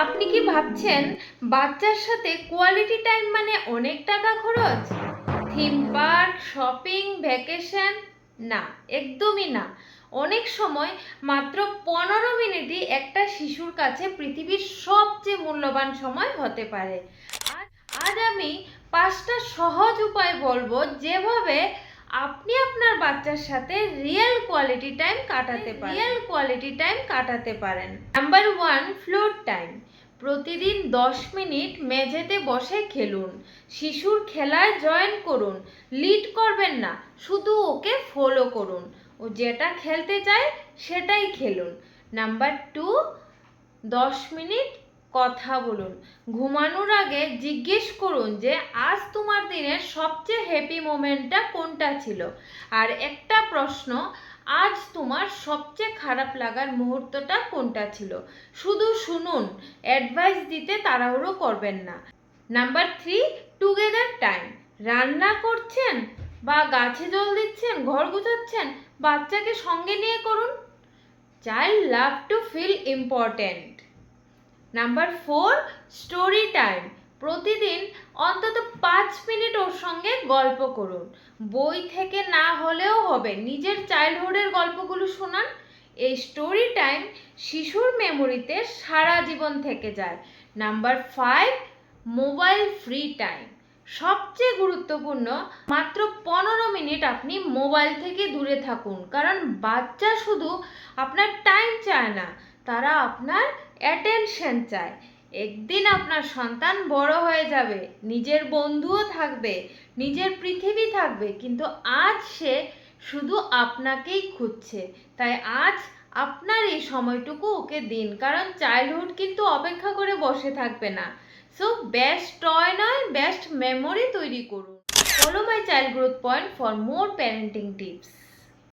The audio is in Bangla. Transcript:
আপনি কি ভাবছেন বাচ্চার সাথে কোয়ালিটি টাইম মানে অনেক টাকা খরচ? Theme park, shopping, vacation? না, একদমই না। অনেক সময় মাত্র 15 মিনিটই একটা শিশুর কাছে পৃথিবীর সবচেয়ে মূল্যবান সময় হতে পারে। আজ আজ আমি 5টা সহজ উপায় বলবো যেভাবে আপনি আপনার বাচ্চার সাথে রিয়েল কোয়ালিটি টাইম কাটাতে পারেন। Number 1, floor time. প্রতিদিন 10 মিনিট মেঝেতে বসে খেলুন। শিশুর খেলায় জয়েন করুন। লিড করবেন না, শুধু ওকে ফলো করুন। ও যেটা খেলতে চায় সেটাই খেলুন। নাম্বার 2, 10 মিনিট কথা বলুন। ঘুমানোর আগে জিজ্ঞেস করুন যে আজ তোমার দিনের সবচেয়ে হ্যাপি মোমেন্টটা কোনটা ছিল, আর একটা প্রশ্ন, আজ তোমার সবচেয়ে খারাপ লাগার মুহূর্তটা কোনটা ছিল। শুধু শুনুন, অ্যাডভাইস দিতে তাড়াহুড়ো করবেন না। Number 3, together time. রান্না করছেন বা গাছে জল দিচ্ছেন, ঘর গুছাচ্ছেন, বাচ্চাকে সঙ্গে নিয়ে করুন। Child love to feel important. Number 4, story time. প্রতিদিন অন্তত 5 মিনিট ওর সঙ্গে গল্প করুন। বই থেকে না হলেও হবে, নিজের চাইল্ডহুডের গল্পগুলো শোনান। এই স্টোরি টাইম শিশুর মেমোরিতে সারা জীবন থেকে যায়। Number 5, mobile free time. সবচেয়ে গুরুত্বপূর্ণ, মাত্র 15 মিনিট আপনি মোবাইল থেকে দূরে থাকুন, কারণ বাচ্চা শুধু আপনার টাইম চায় না, তারা আপনার অ্যাটেনশন চায়। একদিন আপনার সন্তান বড় হয়ে যাবে, নিজের বন্ধুও থাকবে, নিজের পৃথিবী থাকবে, কিন্তু আজ সে শুধু আপনাকেই খুঁজছে। তাই আজ আপনার এই সময়টুকু ওকে দিন, কারণ চাইল্ডহুড কিন্তু অপেক্ষা করে বসে থাকবে না। সো বেস্ট টয় নয়, বেস্ট মেমোরি তৈরি করুন। Follow my child growth point for more parenting tips.